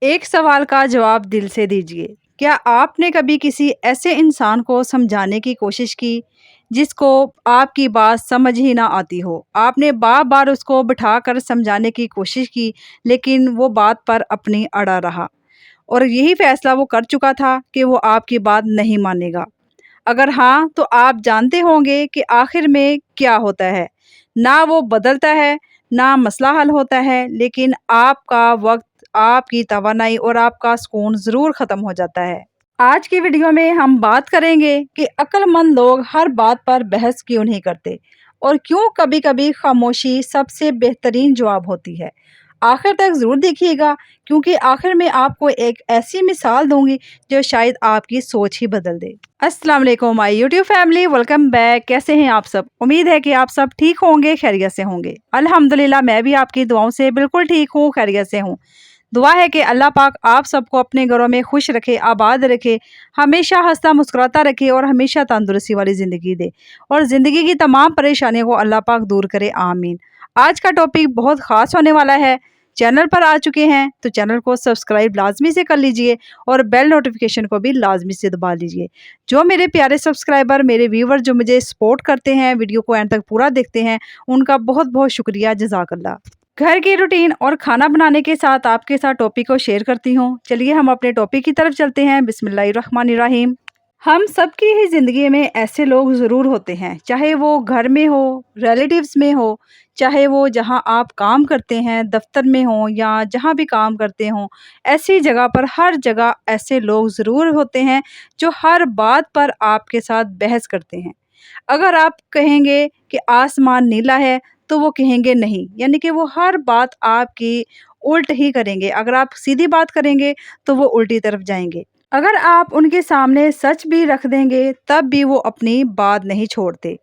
एक सवाल का जवाब दिल से दीजिए। क्या आपने कभी किसी ऐसे इंसान को समझाने की कोशिश की, जिसको आपकी बात समझ ही ना आती हो? आपने बार-बार उसको बिठाकर समझाने की कोशिश की, लेकिन वो बात पर अपनी अड़ा रहा और यही फैसला वो कर चुका था कि वो आपकी बात नहीं मानेगा। अगर हाँ, तो आप जानते होंगे कि आखिर में क्या होता है। ना वो बदलता है, ना मसला हल होता है, लेकिन आपका वक़्त, आपकी तवानाई और आपका सुकून ज़रूर ख़त्म हो जाता है। आज की वीडियो में हम बात करेंगे कि अक्लमंद लोग हर बात पर बहस क्यों नहीं करते और क्यों कभी-कभी खामोशी सबसे बेहतरीन जवाब होती है। आखिर तक ज़रूर देखिएगा, क्योंकि आखिर में आपको एक ऐसी मिसाल दूंगी जो शायद आपकी सोच ही बदल दे। अस्सलाम वालेकुम my YouTube family, welcome back. कैसे हैं आप सब? उम्मीद है कि आप सब ठीक होंगे, खैरियत से होंगे। अल्हम्दुलिल्लाह, मैं भी आपकी दुआओं से बिल्कुल ठीक हूँ, खैरियत से हूँ। दुआ है कि अल्लाह पाक आप सबको अपने घरों में खुश रखे, आबाद रखे, हमेशा हंसता मुस्कुराता रखे और हमेशा तंदुरुस्ती वाली ज़िंदगी दे और ज़िंदगी की तमाम परेशानियों को अल्लाह पाक दूर करे, आमीन। आज का टॉपिक बहुत ख़ास होने वाला है। चैनल पर आ चुके हैं तो चैनल को सब्सक्राइब लाजमी से कर लीजिए और बेल नोटिफिकेशन को भी लाजमी से दबा लीजिए। जो मेरे प्यारे सब्सक्राइबर, मेरे व्यूवर जो मुझे सपोर्ट करते हैं, वीडियो को एंड तक पूरा देखते हैं, उनका बहुत बहुत शुक्रिया, जज़ाकल्लाह। घर की रूटीन और खाना बनाने के साथ आपके साथ टॉपिक को शेयर करती हूँ। चलिए हम अपने टॉपिक की तरफ चलते हैं। बिस्मिल्लाहिर्रहमानिर्रहीम। हम सबकी ही ज़िंदगी में ऐसे लोग ज़रूर होते हैं, चाहे वो घर में हो, रिलेटिव्स में हो, चाहे वो जहाँ आप काम करते हैं, दफ्तर में हो या जहाँ भी काम करते हों, ऐसी जगह पर हर जगह ऐसे लोग ज़रूर होते हैं जो हर बात पर आपके साथ बहस करते हैं। अगर आप कहेंगे कि आसमान नीला है, तो वो कहेंगे नहीं, यानी कि वो हर बात आपकी उल्ट ही करेंगे। अगर आप सीधी बात करेंगे, तो वो उल्टी तरफ जाएँगे। अगर आप उनके सामने सच भी रख देंगे, तब भी वो अपनी बात नहीं छोड़ते।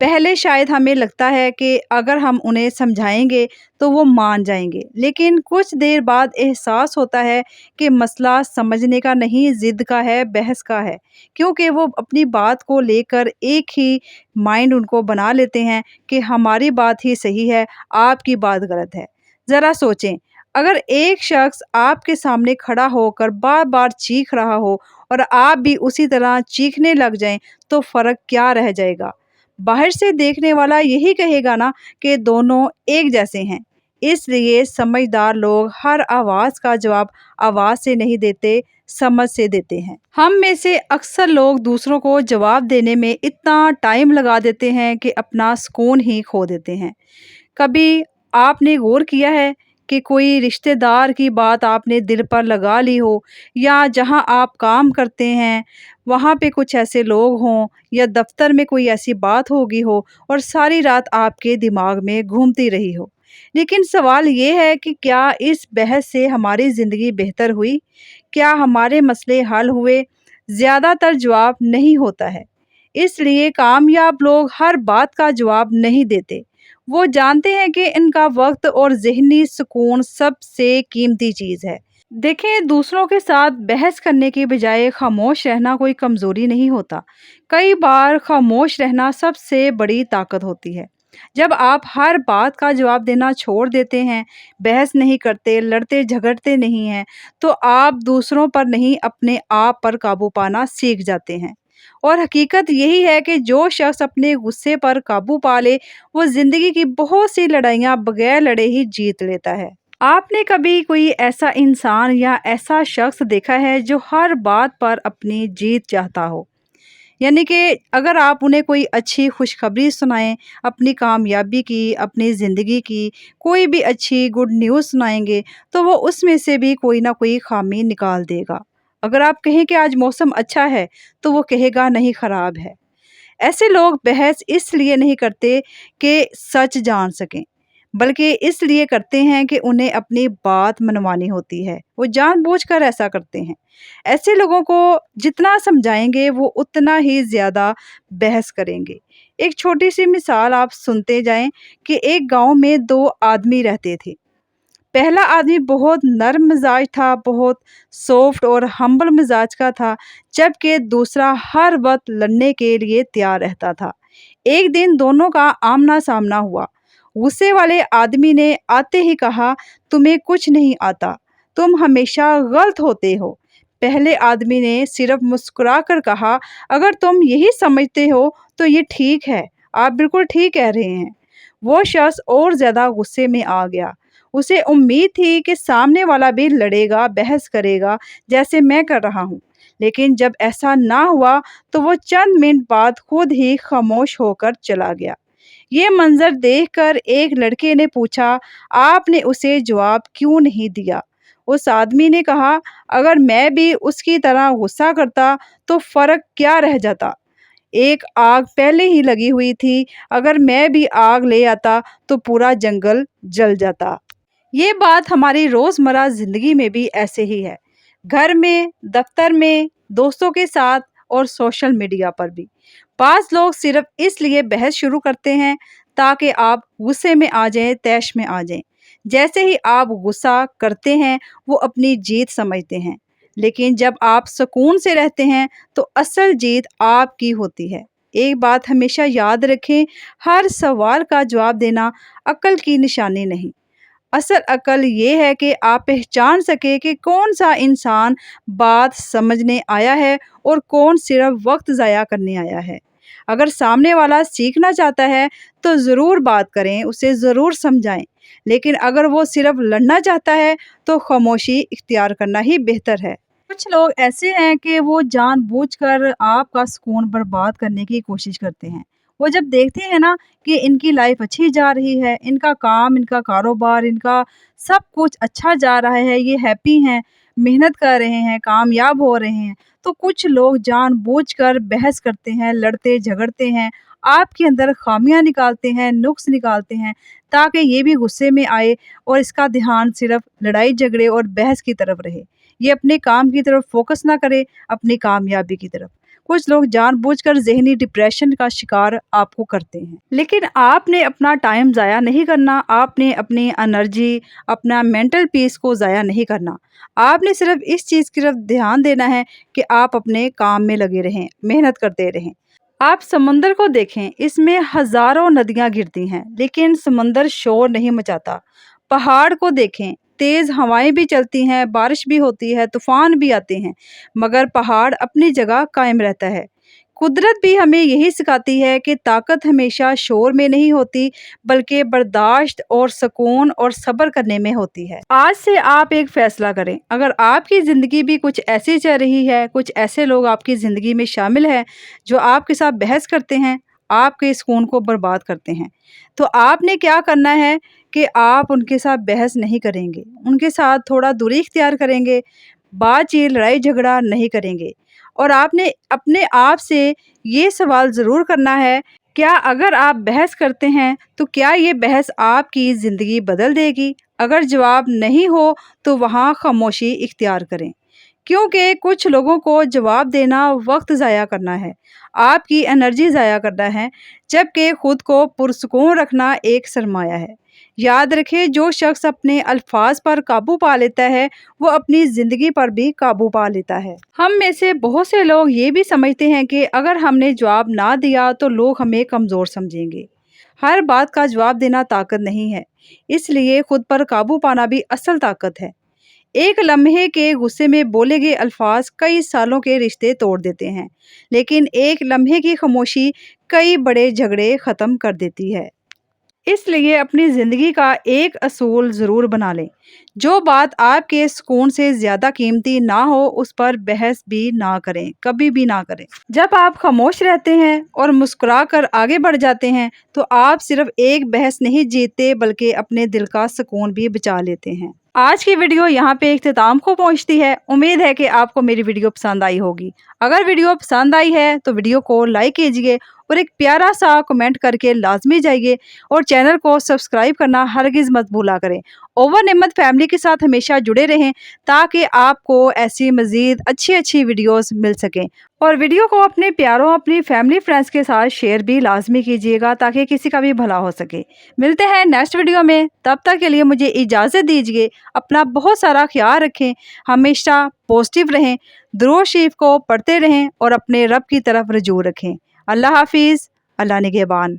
पहले शायद हमें लगता है कि अगर हम उन्हें समझाएँगे तो वो मान जाएँगे, लेकिन कुछ देर बाद एहसास होता है कि मसला समझने का नहीं, ज़िद का है, बहस का है। क्योंकि वो अपनी बात को लेकर एक ही माइंड उनको बना लेते हैं कि हमारी बात ही सही है, आपकी बात गलत है। ज़रा सोचें, अगर एक शख्स आपके सामने खड़ा होकर बार-बार चीख रहा हो और आप भी उसी तरह चीखने लग जाएँ, तो फ़र्क क्या रह जाएगा? बाहर से देखने वाला यही कहेगा ना कि दोनों एक जैसे हैं। इसलिए समझदार लोग हर आवाज़ का जवाब आवाज़ से नहीं देते, समझ से देते हैं। हम में से अक्सर लोग दूसरों को जवाब देने में इतना टाइम लगा देते हैं कि अपना सुकून ही खो देते हैं। कभी आपने गौर किया है कि कोई रिश्तेदार की बात आपने दिल पर लगा ली हो, या जहां आप काम करते हैं वहां पे कुछ ऐसे लोग हों, या दफ्तर में कोई ऐसी बात होगी हो और सारी रात आपके दिमाग में घूमती रही हो। लेकिन सवाल ये है कि क्या इस बहस से हमारी ज़िंदगी बेहतर हुई? क्या हमारे मसले हल हुए? ज़्यादातर जवाब नहीं होता है। इसलिए कामयाब लोग हर बात का जवाब नहीं देते। वो जानते हैं कि इनका वक्त और ज़हनी सुकून सबसे कीमती चीज़ है। देखें, दूसरों के साथ बहस करने की बजाय खामोश रहना कोई कमज़ोरी नहीं होता। कई बार खामोश रहना सबसे बड़ी ताकत होती है। जब आप हर बात का जवाब देना छोड़ देते हैं, बहस नहीं करते, लड़ते झगड़ते नहीं हैं, तो आप दूसरों पर नहीं, अपने आप पर काबू पाना सीख जाते हैं। और हकीकत यही है कि जो शख्स अपने गुस्से पर काबू पा ले, वो ज़िंदगी की बहुत सी लड़ाइयाँ बगैर लड़े ही जीत लेता है। आपने कभी कोई ऐसा इंसान या ऐसा शख्स देखा है जो हर बात पर अपनी जीत चाहता हो? यानी कि अगर आप उन्हें कोई अच्छी खुशखबरी सुनाएं, अपनी कामयाबी की, अपनी ज़िंदगी की कोई भी अच्छी गुड न्यूज़ सुनाएंगे, तो वो उसमें से भी कोई ना कोई खामी निकाल देगा। अगर आप कहें कि आज मौसम अच्छा है, तो वो कहेगा नहीं, ख़राब है। ऐसे लोग बहस इसलिए नहीं करते कि सच जान सकें, बल्कि इसलिए करते हैं कि उन्हें अपनी बात मनवानी होती है। वो जानबूझकर ऐसा करते हैं। ऐसे लोगों को जितना समझाएँगे, वो उतना ही ज़्यादा बहस करेंगे। एक छोटी-सी मिसाल आप सुनते जाएँ कि एक गाँव में 2 आदमी रहते थे। पहला आदमी बहुत नर्म मिजाज था, बहुत सॉफ्ट और हम्बल मिजाज का था, जबकि दूसरा हर वक्त लड़ने के लिए तैयार रहता था। एक दिन दोनों का आमना सामना हुआ। गुस्से वाले आदमी ने आते ही कहा, तुम्हें कुछ नहीं आता, तुम हमेशा गलत होते हो। पहले आदमी ने सिर्फ मुस्कुरा कर कहा, अगर तुम यही समझते हो तो ये ठीक है, आप बिल्कुल ठीक कह रहे हैं। वो शख्स और ज़्यादा गुस्से में आ गया। उसे उम्मीद थी कि सामने वाला भी लड़ेगा, बहस करेगा, जैसे मैं कर रहा हूँ। लेकिन जब ऐसा ना हुआ तो वो चंद मिनट बाद खुद ही खामोश होकर चला गया। ये मंज़र देखकर एक लड़के ने पूछा, आपने उसे जवाब क्यों नहीं दिया? उस आदमी ने कहा, अगर मैं भी उसकी तरह गुस्सा करता तो फ़र्क क्या रह जाता? एक आग पहले ही लगी हुई थी, अगर मैं भी आग ले आता तो पूरा जंगल जल जाता। ये बात हमारी रोज़मर्रा ज़िंदगी में भी ऐसे ही है। घर में, दफ्तर में, दोस्तों के साथ और सोशल मीडिया पर भी। बाज़ लोग सिर्फ़ इसलिए बहस शुरू करते हैं ताकि आप गुस्से में आ जाएँ, तैश में आ जाएँ। जैसे ही आप गुस्सा करते हैं, वो अपनी जीत समझते हैं। लेकिन जब आप सुकून से रहते हैं, तो असल जीत आपकी होती है। एक बात हमेशा याद रखें, हर सवाल का जवाब देना अक्ल की निशानी नहीं। असल अक्ल ये है कि आप पहचान सके कि कौन सा इंसान बात समझने आया है और कौन सिर्फ वक्त ज़ाया करने आया है। अगर सामने वाला सीखना चाहता है तो ज़रूर बात करें, उसे ज़रूर समझाएं। लेकिन अगर वो सिर्फ लड़ना चाहता है तो खामोशी इख्तियार करना ही बेहतर है। कुछ लोग ऐसे हैं कि वो जानबूझकर आपका सुकून बर्बाद करने की कोशिश करते हैं। वो जब देखते हैं ना कि इनकी लाइफ अच्छी जा रही है, इनका काम, इनका कारोबार, इनका सब कुछ अच्छा जा रहा है, ये हैप्पी हैं, मेहनत कर रहे हैं, कामयाब हो रहे हैं, तो कुछ लोग जानबूझकर बहस करते हैं, लड़ते झगड़ते हैं, आपके अंदर खामियां निकालते हैं, नुक्स निकालते हैं, ताकि ये भी गुस्से में आए और इसका ध्यान सिर्फ लड़ाई झगड़े और बहस की तरफ रहे। ये अपने काम की तरफ फोकस ना करे, अपनी कामयाबी की तरफ। कुछ लोग जानबूझकर ज़हनी डिप्रेशन का शिकार आपको करते हैं। लेकिन आपने अपना टाइम ज़ाया नहीं करना, आपने अपनी एनर्जी, अपना मेंटल पीस को ज़ाया नहीं करना। आपने सिर्फ इस चीज़ की तरफ ध्यान देना है कि आप अपने काम में लगे रहें, मेहनत करते रहें। आप समंदर को देखें, इसमें हज़ारों नदियाँ गिरती हैं, लेकिन समंदर शोर नहीं मचाता। पहाड़ को देखें, तेज़ हवाएं भी चलती हैं, बारिश भी होती है, तूफान भी आते हैं, मगर पहाड़ अपनी जगह कायम रहता है। कुदरत भी हमें यही सिखाती है कि ताकत हमेशा शोर में नहीं होती, बल्कि बर्दाश्त और सुकून और सब्र करने में होती है। आज से आप एक फैसला करें, अगर आपकी ज़िंदगी भी कुछ ऐसी चल रही है, कुछ ऐसे लोग आपकी ज़िंदगी में शामिल हैं जो आपके साथ बहस करते हैं, आपके सुकून को बर्बाद करते हैं, तो आपने क्या करना है कि आप उनके साथ बहस नहीं करेंगे, उनके साथ थोड़ा दूरी इख्तियार करेंगे, बातचीत, लड़ाई झगड़ा नहीं करेंगे। और आपने अपने आप से ये सवाल ज़रूर करना है, क्या अगर आप बहस करते हैं तो क्या ये बहस आपकी ज़िंदगी बदल देगी? अगर जवाब नहीं हो तो वहाँ खामोशी इख्तियार करें, क्योंकि कुछ लोगों को जवाब देना वक्त ज़ाया करना है, आपकी एनर्जी ज़ाया करना है, जबकि खुद को पुरसुकून रखना एक सरमाया है। याद रखें, जो शख्स अपने अल्फाज पर काबू पा लेता है, वो अपनी ज़िंदगी पर भी काबू पा लेता है। हम में से बहुत से लोग ये भी समझते हैं कि अगर हमने जवाब ना दिया तो लोग हमें कमज़ोर समझेंगे। हर बात का जवाब देना ताकत नहीं है, इसलिए खुद पर काबू पाना भी असल ताकत है। एक लम्हे के गुस्से में बोले गए अल्फाज कई सालों के रिश्ते तोड़ देते हैं, लेकिन एक लम्हे की खामोशी कई बड़े झगड़े ख़त्म कर देती है। इसलिए अपनी ज़िंदगी का एक असूल ज़रूर बना लें, जो बात आपके सुकून से ज़्यादा कीमती ना हो उस पर बहस भी ना करें, कभी भी ना करें। जब आप खामोश रहते हैं और मुस्कुरा कर आगे बढ़ जाते हैं तो आप सिर्फ एक बहस नहीं जीतते, बल्कि अपने दिल का सुकून भी बचा लेते हैं। आज की वीडियो यहाँ पे इख्तिताम को पहुँचती है। उम्मीद है कि आपको मेरी वीडियो पसंद आई होगी। अगर वीडियो पसंद आई है तो वीडियो को लाइक कीजिए और एक प्यारा सा कमेंट करके लाजमी जाइए और चैनल को सब्सक्राइब करना हरगिज़ मत भूला करें। ओवर नेमत फैमिली के साथ हमेशा जुड़े रहें ताकि आपको ऐसी मज़ीद अच्छी वीडियोस मिल सकें। और वीडियो को अपने प्यारों, अपनी फैमिली फ्रेंड्स के साथ शेयर भी लाजमी कीजिएगा ताकि किसी का भी भला हो सके। मिलते हैं नेक्स्ट वीडियो में, तब तक के लिए मुझे इजाज़त दीजिए। अपना बहुत सारा ख्याल रखें, हमेशा पॉजिटिव रहें, दुरूद शरीफ को पढ़ते रहें और अपने रब की तरफ रुजू रखें। अल्लाह हाफिज़, अल्लाह निगहबान।